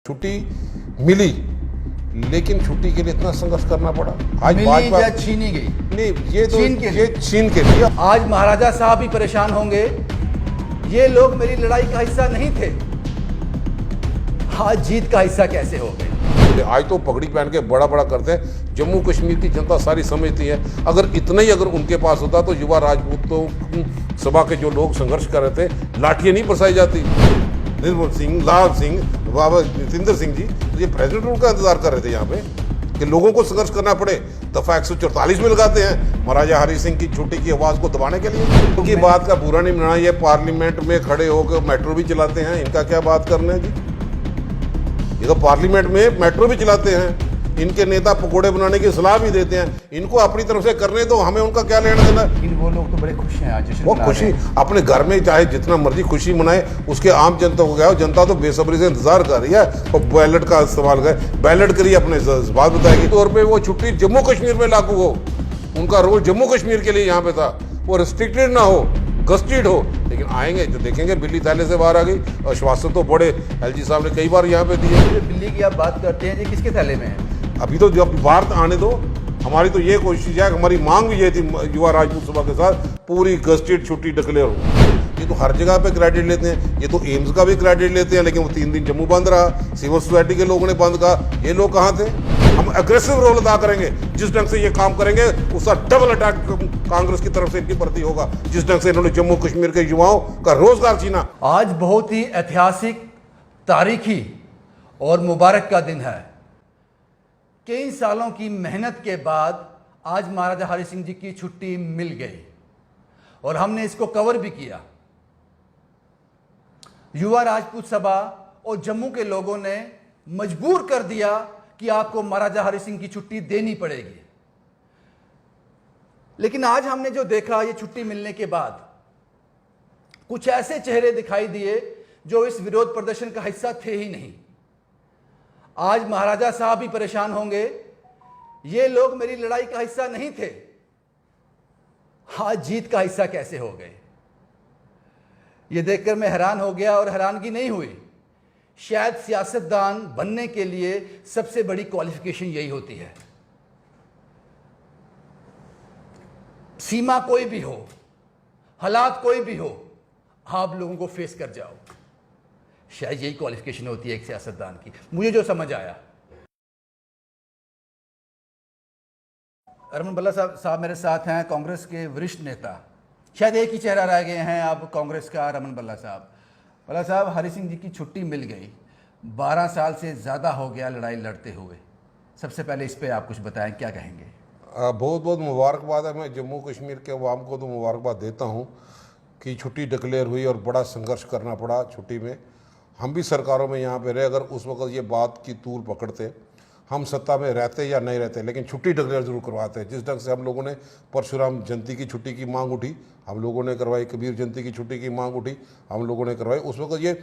छुट्टी मिली, लेकिन छुट्टी के लिए इतना संघर्ष करना पड़ा। आज मिली या छीनी गई? नहीं, ये तो छीन के ये छीन के लिए। आज महाराजा साहब भी परेशान होंगे, ये लोग मेरी लड़ाई का हिस्सा नहीं थे, आज जीत का हिस्सा कैसे हो गए? आज तो पगड़ी पहन के बड़ा बड़ा करते हैं। जम्मू कश्मीर की जनता सारी समझती है, अगर इतना ही अगर उनके पास होता तो युवा राजपूतों सभा के जो लोग संघर्ष कर रहे थे, लाठियां नहीं बरसाई जाती। निर्मल सिंह, लाल सिंह, बाबा जितेंद्र सिंह जी तो ये प्रेसिडेंट रूल का इंतजार कर रहे थे यहाँ पे कि लोगों को संघर्ष करना पड़े। दफा 144 में लगाते हैं महाराजा हरि सिंह की छुट्टी की आवाज को दबाने के लिए। उनकी बात का बुरा नहीं मनाना, ये पार्लियामेंट में खड़े होकर मेट्रो भी चलाते हैं, इनका क्या बात करना है जी? ये तो पार्लियामेंट में मेट्रो भी चलाते हैं, इनके नेता पकोड़े बनाने की सलाह भी देते हैं। इनको अपनी तरफ से करने तो हमें उनका क्या लेना देना। लेकिन वो लोग तो बड़े खुश हैं, आज जश्न वो मना खुशी रहे हैं। अपने घर में चाहे जितना मर्जी खुशी मनाए, उसके आम जनता को क्या हो, जनता तो बेसब्री से इंतजार कर रही है और बैलेट का इस्तेमाल करे, बैलेट करिए अपने बात बताएगी। तौर पर वो छुट्टी जम्मू कश्मीर में लागू हो, उनका रोल जम्मू कश्मीर के लिए यहाँ पे था, वो रिस्ट्रिक्टेड ना हो, गस्टेड हो। लेकिन आएंगे तो देखेंगे बिल्ली थैले से बाहर आ गई। आश्वासन तो बड़े एलजी साहब ने कई बार यहाँ पे दिए। दिल्ली की आप बात करते हैं, ये किसके थैले में है? अभी तो जब बाहर आने दो, हमारी तो ये कोशिश है, हमारी मांग भी ये थी युवा राजपूत सभा के साथ, पूरी गस्टेड छुट्टी डिक्लेयर हो। ये तो हर जगह पे क्रेडिट लेते हैं, ये तो एम्स का भी क्रेडिट लेते हैं, लेकिन वो 3 दिन जम्मू बंद रहा, सिविल सोसाइटी के लोगों ने बंद कहा। ये लोग कहाँ थे? हम अग्रेसिव रोल अदा करेंगे, जिस ढंग से ये काम करेंगे उसका डबल अटैक कांग्रेस की तरफ से इनकी प्रति होगा, जिस ढंग से इन्होंने जम्मू कश्मीर के युवाओं का रोजगार छीना। आज बहुत ही ऐतिहासिक, तारीखी और मुबारक का दिन है। कई सालों की मेहनत के बाद आज महाराजा हरि सिंह जी की छुट्टी मिल गई और हमने इसको कवर भी किया। युवा राजपूत सभा और जम्मू के लोगों ने मजबूर कर दिया कि आपको महाराजा हरि सिंह की छुट्टी देनी पड़ेगी। लेकिन आज हमने जो देखा, ये छुट्टी मिलने के बाद कुछ ऐसे चेहरे दिखाई दिए जो इस विरोध प्रदर्शन का हिस्सा थे ही नहीं। आज महाराजा साहब भी परेशान होंगे, ये लोग मेरी लड़ाई का हिस्सा नहीं थे, आज जीत का हिस्सा कैसे हो गए? ये देखकर मैं हैरान हो गया, और हैरानगी नहीं हुई। शायद सियासतदान बनने के लिए सबसे बड़ी क्वालिफिकेशन यही होती है, सीमा कोई भी हो, हालात कोई भी हो, आप लोगों को फेस कर जाओ। शायद यही क्वालिफिकेशन होती है एक सियासतदान की, मुझे जो समझ आया। रमन भल्ला साहब मेरे साथ हैं, कांग्रेस के वरिष्ठ नेता। शायद एक ही चेहरा रह गए हैं अब कांग्रेस का, रमन भल्ला साहब। भल्ला साहब, हरि सिंह जी की छुट्टी मिल गई, 12 साल से ज़्यादा हो गया लड़ाई लड़ते हुए। सबसे पहले इस पे आप कुछ बताएं, क्या कहेंगे? बहुत बहुत मुबारकबाद है। मैं जम्मू कश्मीर के अवाम को तो मुबारकबाद देता हूँ कि छुट्टी डिक्लेयर हुई और बड़ा संघर्ष करना पड़ा छुट्टी में। हम भी सरकारों में यहाँ पे रहे, अगर उस वक्त ये बात की तूल पकड़ते, हम सत्ता में रहते या नहीं रहते, लेकिन छुट्टी डिक्लेयर जरूर करवाते हैं। जिस ढंग से हम लोगों ने परशुराम जयंती की छुट्टी की मांग उठी, हम लोगों ने करवाई, कबीर जयंती की छुट्टी की मांग उठी, हम लोगों ने करवाई। उस वक्त ये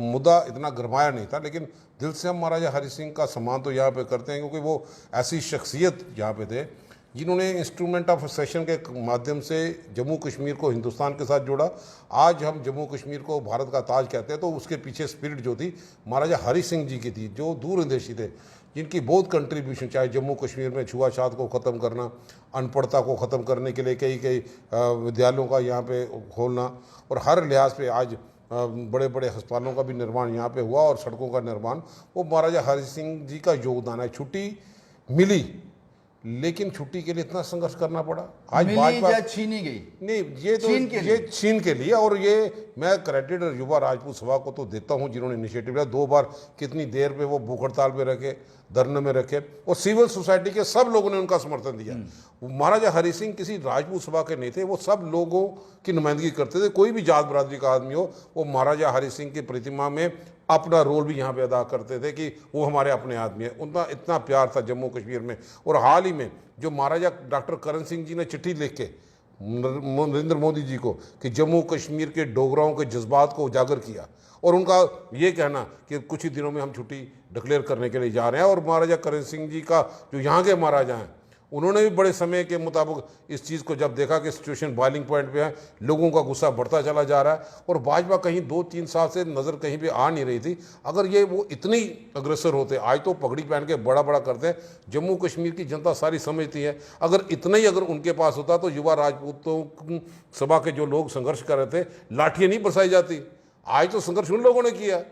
मुद्दा इतना गरमाया नहीं था, लेकिन दिल से हम महाराजा हरि सिंह का सम्मान तो यहाँ पे करते हैं, क्योंकि वो ऐसी शख्सियत यहाँ पे थे जिन्होंने इंस्ट्रूमेंट ऑफ सेशन के माध्यम से जम्मू कश्मीर को हिंदुस्तान के साथ जोड़ा। आज हम जम्मू कश्मीर को भारत का ताज कहते हैं, तो उसके पीछे स्पिरिट जो थी महाराजा हरि सिंह जी की थी, जो दूरंदेशी थे, जिनकी बहुत कंट्रीब्यूशन, चाहे जम्मू कश्मीर में छुआछूत को ख़त्म करना, अनपढ़ता को ख़त्म करने के लिए कई विद्यालयों का यहाँ पे खोलना, और हर लिहाज पे आज बड़े बड़े अस्पतालों का भी निर्माण यहाँ पे हुआ और सड़कों का निर्माण, वो महाराजा हरि सिंह जी का योगदान है। छुट्टी मिली, लेकिन छुट्टी के लिए इतना संघर्ष करना पड़ा। आज भाजपा छीनी गई? नहीं, ये तो ये छीन के लिए। और ये मैं क्रेडिट युवा राजपूत सभा को तो देता हूँ, जिन्होंने इनिशिएटिव लिया। 2 बार कितनी देर पे वो भूख हड़ताल पे रखे, धरने में रखे, और सिविल सोसाइटी के सब लोगों ने उनका समर्थन दिया। महाराजा हरि सिंह किसी राजपूत सभा के नहीं थे, वो सब लोगों की नुमाइंदगी करते थे। कोई भी जात बरादरी का आदमी हो, वो महाराजा हरि सिंह की प्रतिमा में अपना रोल भी यहाँ पे अदा करते थे कि वो हमारे अपने आदमी है। उनका इतना प्यार था जम्मू कश्मीर में। और हाल ही में जो महाराजा डॉक्टर करण सिंह जी ने चिट्ठी लिख के नरेंद्र मोदी जी को कि जम्मू कश्मीर के डोगराओं के जज्बात को उजागर किया, और उनका ये कहना कि कुछ ही दिनों में हम छुट्टी डिक्लेयर करने के लिए जा रहे हैं, और महाराजा करण सिंह जी का जो यहाँ के महाराजा हैं उन्होंने भी बड़े समय के मुताबिक इस चीज़ को जब देखा कि सिचुएशन बॉइलिंग पॉइंट पे है, लोगों का गुस्सा बढ़ता चला जा रहा है और भाजपा कहीं 2-3 साल से नज़र कहीं पे आ नहीं रही थी। अगर ये वो इतनी अग्रेसर होते, आज तो पगड़ी पहन के बड़ा बड़ा करते हैं, जम्मू कश्मीर की जनता सारी समझती है, अगर इतना ही अगर उनके पास होता तो युवा राजपूतों सभा के जो लोग संघर्ष कर रहे थे, लाठियाँ नहीं बरसाई जाती। आज तो संघर्ष उन लोगों ने किया।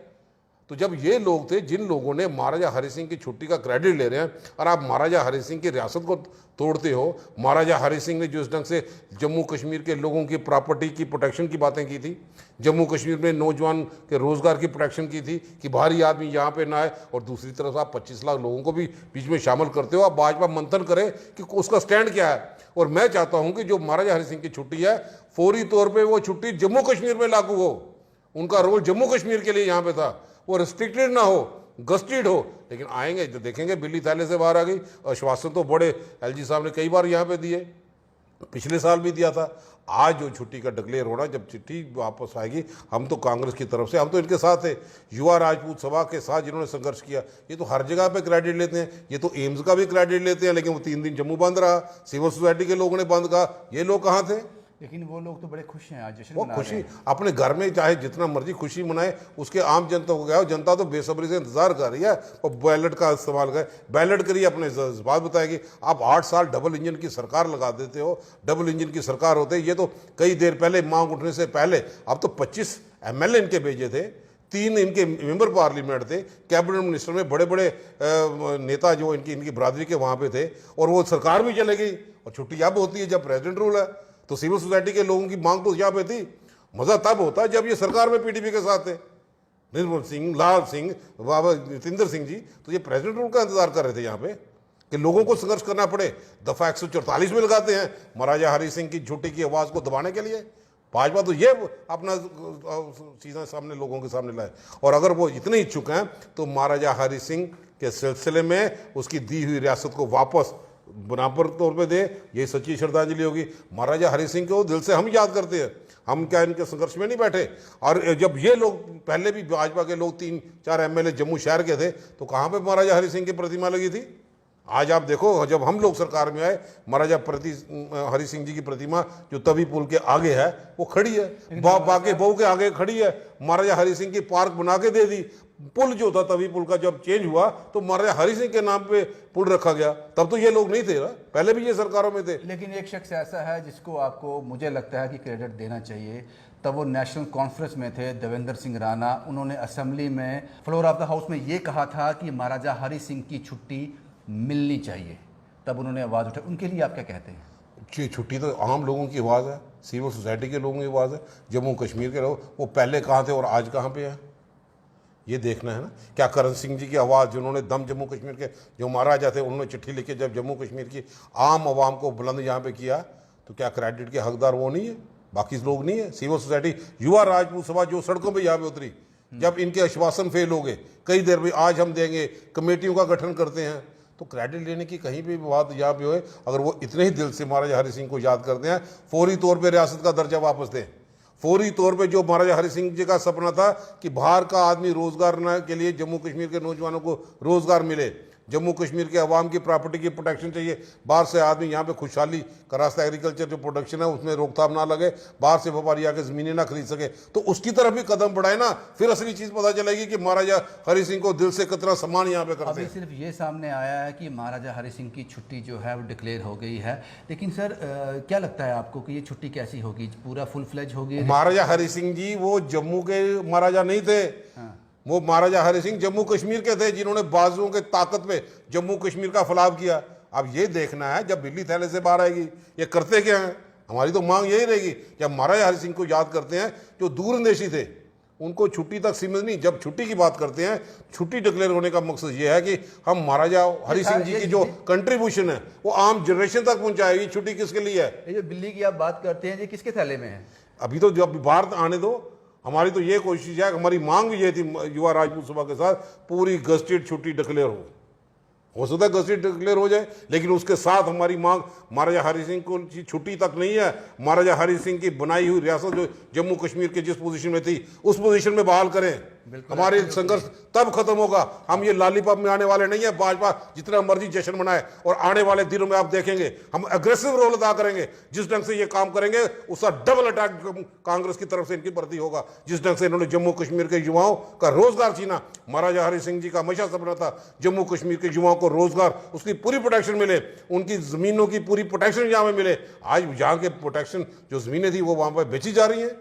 तो जब ये लोग थे जिन लोगों ने महाराजा हरि सिंह की छुट्टी का क्रेडिट ले रहे हैं, और आप महाराजा हरि सिंह की रियासत को तोड़ते हो। महाराजा हरि सिंह ने जिस ढंग से जम्मू कश्मीर के लोगों की प्रॉपर्टी की प्रोटेक्शन की बातें की थी, जम्मू कश्मीर में नौजवान के रोजगार की प्रोटेक्शन की थी कि बाहरी आदमी यहाँ पे ना आए, और दूसरी तरफ आप 25 लाख लोगों को भी बीच में शामिल करते हो। आप भाजपा मंथन करे कि उसका स्टैंड क्या है। और मैं चाहता हूँ कि जो महाराजा हरि सिंह की छुट्टी है, फौरी तौर पर वो छुट्टी जम्मू कश्मीर में लागू हो। उनका रोल जम्मू कश्मीर के लिए यहाँ पे था, वो रिस्ट्रिक्टेड ना हो, गस्टेड हो। लेकिन आएंगे तो देखेंगे बिल्ली थैले से बाहर आ गई। आश्वासन तो बड़े एलजी साहब ने कई बार यहाँ पे दिए, पिछले साल भी दिया था। आज जो छुट्टी का डिक्लेयर होना, जब चिट्ठी वापस आएगी, हम तो कांग्रेस की तरफ से, हम तो इनके साथ है, युवा राजपूत सभा के साथ जिन्होंने संघर्ष किया। ये तो हर जगह पे क्रेडिट लेते हैं, ये तो एम्स का भी क्रेडिट लेते हैं, लेकिन वो 3 दिन जम्मू बंद रहा, सिविल सोसाइटी के लोगों ने बंद कहा। ये लोग कहाँ थे? लेकिन वो लोग तो बड़े खुश हैं, आज जश्न वो मना रहे खुशी हैं। अपने घर में चाहे जितना मर्जी खुशी मनाए, उसके आम जनता को क्या हो, जनता तो बेसब्री से इंतजार कर रही है और बैलेट का इस्तेमाल करे, बैलेट करिए, अपने बात बताएगी। आप 8 साल डबल इंजन की सरकार लगा देते हो, डबल इंजन की सरकार होते, ये तो कई देर पहले मांग उठने से पहले, अब तो 25 MLA इनके भेजे थे, 3 इनके मेंबर पार्लियामेंट थे, कैबिनेट मिनिस्टर में बड़े बड़े नेता जो इनकी बरादरी के वहाँ पे थे, और वो सरकार भी चले गई। और छुट्टी अब होती है जब प्रेसिडेंट रूल है, तो सिविल सोसाइटी के लोगों की मांग तो यहाँ पे थी। मजा तब होता जब ये सरकार में PDP के साथ थे, निर्मल सिंह, लाल सिंह, बाबा जितेंद्र सिंह जी, तो ये प्रेसिडेंट रूल का इंतजार कर रहे थे यहाँ पे कि लोगों को संघर्ष करना पड़े। दफा 144 में लगाते हैं महाराजा हरि सिंह की छुट्टी की आवाज को दबाने के लिए। भाजपा तो ये अपना चीज़ें सामने लोगों के सामने लाए। और अगर वो इतने इच्छुक हैं तो महाराजा हरि सिंह के सिलसिले में उसकी दी हुई रियासत को वापस बराबर तौर पे दे, ये सच्ची श्रद्धांजलि होगी। महाराजा हरि सिंह को दिल से हम याद करते हैं, हम क्या इनके संघर्ष में नहीं बैठे। और जब ये लोग पहले भी भाजपा के लोग 3-4 MLA जम्मू शहर के थे, तो कहाँ पे महाराजा हरि सिंह की प्रतिमा लगी थी? आज आप देखो, जब हम लोग सरकार में आए, महाराजा हरि सिंह जी की प्रतिमा जो तवी पुल के आगे है वो खड़ी है, बाके बहू के आगे खड़ी है। महाराजा हरि सिंह की पार्क बना के दे दी। पुल जो था तवी पुल का जब चेंज हुआ तो महाराजा हरि सिंह के नाम पे पुल रखा गया। तब तो ये लोग नहीं थे ना, पहले भी ये सरकारों में थे। लेकिन एक शख्स ऐसा है जिसको आपको, मुझे लगता है कि क्रेडिट देना चाहिए। तब वो नेशनल कॉन्फ्रेंस में थे, देवेंद्र सिंह राणा। उन्होंने असेंबली में फ्लोर ऑफ द हाउस में ये कहा था कि महाराजा हरि सिंह की छुट्टी मिलनी चाहिए। तब उन्होंने आवाज़ उठाई। उनके लिए आप क्या कहते हैं? छुट्टी तो आम लोगों की आवाज़ है, सिविल सोसाइटी के लोगों की आवाज़ है, जम्मू कश्मीर के लोग। वो पहले कहाँ थे और आज कहाँ पे हैं, ये देखना है ना। क्या करण सिंह जी की आवाज़, जिन्होंने दम जम्मू कश्मीर के जो महाराजा थे, उन्होंने चिट्ठी लिखी जब जम्मू कश्मीर की आम आवाम को बुलंद यहाँ पे किया, तो क्या क्रेडिट के हकदार वो नहीं है, बाकी लोग नहीं है? सिविल सोसाइटी, युवा राजपूत सभा जो सड़कों पर यहाँ पे उतरी, जब इनके आश्वासन फेल हो गए, कई देर में आज हम देंगे, कमेटियों का गठन करते हैं, तो क्रेडिट लेने की कहीं भी बात यहाँ पे होए। अगर वो इतने ही दिल से महाराजा हरि सिंह को याद करते हैं, फौरी तौर पे रियासत का दर्जा वापस दें। फौरी तौर पे जो महाराजा हरि सिंह जी का सपना था कि बाहर का आदमी रोजगार के लिए जम्मू कश्मीर के नौजवानों को रोजगार मिले, जम्मू कश्मीर के अवाम की प्रॉपर्टी की प्रोटेक्शन चाहिए, बाहर से आदमी यहाँ पे खुशहाली का रास्ता, एग्रीकल्चर जो प्रोडक्शन है उसमें रोकथाम ना लगे, बाहर से व्यापारी आके ज़मीनें ना खरीद सके, तो उसकी तरफ भी कदम बढ़ाए ना, फिर असली चीज़ पता चलेगी कि महाराजा हरि सिंह को दिल से कितना सम्मान यहाँ पे करते अभी हैं। सिर्फ ये सामने आया है कि महाराजा हरि सिंह की छुट्टी जो है वो डिक्लेयर हो गई है, लेकिन सर क्या लगता है आपको कि ये छुट्टी कैसी होगी? पूरा फुल फ्लेज होगी? महाराजा हरि सिंह जी वो जम्मू के महाराजा नहीं थे, वो महाराजा हरि सिंह जम्मू कश्मीर के थे, जिन्होंने बाजुओं के ताकत पे जम्मू कश्मीर का फैलाव किया। अब ये देखना है जब बिल्ली थैले से बाहर आएगी ये करते क्या हैं। हमारी तो मांग यही रहेगी, जब महाराजा हरि सिंह को याद करते हैं जो दूरंदेशी थे, उनको छुट्टी तक सीमित नहीं, जब छुट्टी की बात करते हैं, छुट्टी डिक्लेयर होने का मकसद ये है कि हम महाराजा हरि सिंह जी की जो कंट्रीब्यूशन है वो आम जनरेशन तक पहुंचाए। ये छुट्टी किसके लिए है? ये जो बिल्ली की आप बात करते हैं, ये किसके थैले में है? अभी तो जब बाहर आने दो। हमारी तो ये कोशिश है, हमारी मांग भी ये थी युवा राजपूत सभा के साथ, पूरी गस्टेड छुट्टी डिक्लेयर हो सकता है गस्टेड डिक्लेयर हो जाए, लेकिन उसके साथ हमारी मांग महाराजा हरि सिंह को छुट्टी तक नहीं है, महाराजा हरि सिंह की बनाई हुई रियासत जो जम्मू कश्मीर के जिस पोजीशन में थी उस पोजीशन में बहाल करें। हमारे संघर्ष तब खत्म होगा। हम ये लॉलीपॉप में आने वाले नहीं है। भाजपा जितना मर्जी जश्न मनाए, और आने वाले दिनों में आप देखेंगे हम अग्रेसिव रोल अदा करेंगे। जिस ढंग से ये काम करेंगे उसका डबल अटैक कांग्रेस की तरफ से इनके प्रति होगा। जिस ढंग से इन्होंने जम्मू कश्मीर के युवाओं का रोजगार छीना, महाराजा हरि सिंह जी का हमेशा सपना था जम्मू कश्मीर के युवाओं को रोजगार, उसकी पूरी प्रोटेक्शन मिले, उनकी जमीनों की पूरी प्रोटेक्शन यहाँ पे मिले। आज यहाँ के प्रोटेक्शन जो जमीनें थी वो वहाँ पर बेची जा रही हैं।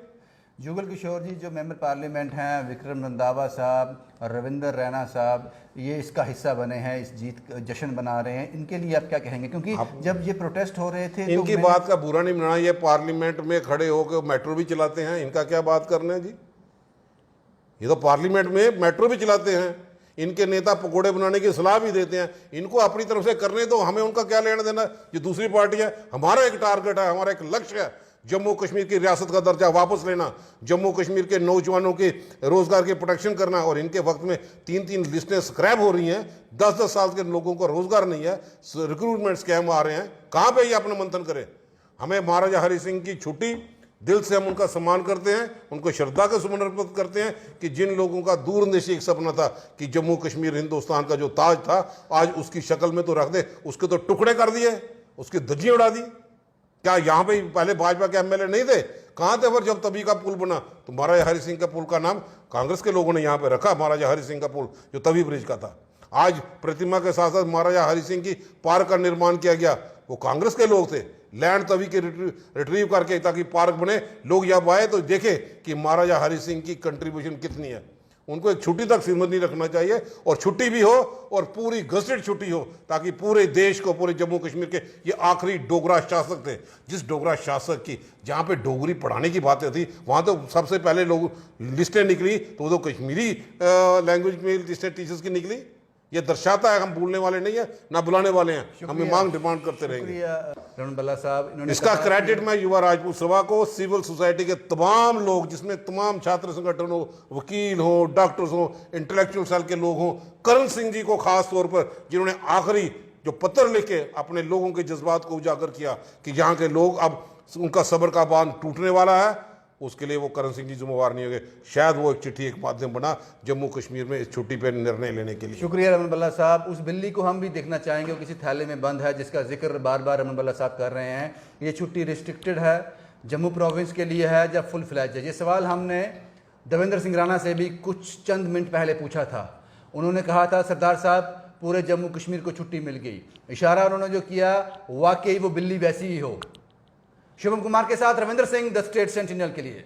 जुगल किशोर जी, जो मेंबर पार्लियामेंट हैं, विक्रम रंधावा साहब और रविंद्र रैना साहब, ये इसका हिस्सा बने हैं, इस जीत का जश्न मना रहे हैं, इनके लिए आप क्या कहेंगे? क्योंकि जब ये प्रोटेस्ट हो रहे थे इनकी बात का बुरा नहीं मनाना। ये पार्लियामेंट में खड़े होकर मेट्रो भी चलाते हैं, इनका क्या बात करना है जी? ये तो पार्लियामेंट में मेट्रो भी चलाते हैं। इनके नेता पकोड़े बनाने की सलाह भी देते हैं। इनको अपनी तरफ से करने दो, हमें उनका क्या लेना देना। ये दूसरी पार्टी है। हमारा एक टारगेट है, हमारा एक लक्ष्य है, जम्मू कश्मीर की रियासत का दर्जा वापस लेना, जम्मू कश्मीर के नौजवानों के रोजगार की प्रोटेक्शन करना। और इनके वक्त में 3-3 लिस्टें स्क्रैप हो रही हैं, 10-10 साल के लोगों को रोजगार नहीं है, रिक्रूटमेंट स्कैम आ रहे हैं। कहाँ पे ये अपना मंथन करें? हमें महाराजा हरि सिंह की छुट्टी, दिल से हम उनका सम्मान करते हैं, उनको श्रद्धा का सुमन अर्पित करते हैं कि जिन लोगों का दूरंदेशी एक सपना था कि जम्मू कश्मीर हिंदुस्तान का जो ताज था, आज उसकी शक्ल में तो रख दे, उसके तो टुकड़े कर दिए, उसकी धज्जियां उड़ा दी। क्या यहाँ पे पहले भाजपा के एमएलए नहीं थे? कहाँ थे फिर जब तभी का पुल बना? तो महाराजा हरि सिंह का पुल का नाम कांग्रेस के लोगों ने यहाँ पे रखा, महाराजा हरि सिंह का पुल, जो तवी ब्रिज का था। आज प्रतिमा के साथ साथ महाराजा हरि सिंह की पार्क का निर्माण किया गया, वो कांग्रेस के लोग थे। लैंड तभी के रिट्रीव करके ताकि पार्क बने, लोग जब आए तो देखे कि महाराजा हरि सिंह की कंट्रीब्यूशन कितनी है। उनको एक छुट्टी तक सीमित नहीं रखना चाहिए, और छुट्टी भी हो और पूरी गजटेड छुट्टी हो, ताकि पूरे देश को, पूरे जम्मू कश्मीर के ये आखिरी डोगरा शासक थे, जिस डोगरा शासक की जहाँ पे डोगरी पढ़ाने की बातें थी, वहाँ तो सबसे पहले लोग लिस्टें निकली तो वो तो कश्मीरी लैंग्वेज में लिस्टें टीचर्स की निकली। ये दर्शाता है हम भूलने वाले नहीं है, ना बुलाने वाले हैं, हमें मांग डिमांड करते रहेंगे। रमन बल्ला साहब, इसका क्रेडिट मैं युवा राजपूत सभा को, सिविल सोसाइटी के तमाम लोग, जिसमें तमाम छात्र संगठन हो, वकील हो, डॉक्टर्स हो, इंटेलेक्चुअल सेल के लोग हों, करण सिंह जी को खास तौर पर, जिन्होंने आखिरी जो पत्र लिख के अपने लोगों के जज्बात को उजागर किया कि यहाँ के लोग अब उनका सब्र का बांध टूटने वाला है, उसके लिए वो करण सिंह जी जिम्मेवार नहीं होंगे। शायद वो एक चिट्ठी एक माध्यम बना जम्मू कश्मीर में इस छुट्टी पर निर्णय लेने के लिए। शुक्रिया रमन बल्ला साहब। उस बिल्ली को हम भी देखना चाहेंगे, वो किसी थैले में बंद है, जिसका जिक्र बार बार रमन बल्ला साहब कर रहे हैं। ये छुट्टी रिस्ट्रिक्टेड है, जम्मू प्रोविंस के लिए है या फुल फ्लैज है? ये सवाल हमने देवेंद्र सिंह राणा से भी कुछ चंद मिनट पहले पूछा था। उन्होंने कहा था सरदार साहब पूरे जम्मू कश्मीर को छुट्टी मिल गई। इशारा उन्होंने जो किया, वाकई वो बिल्ली वैसी ही हो। शुभम कुमार के साथ Ravindra Singh, the state sentinel के लिए।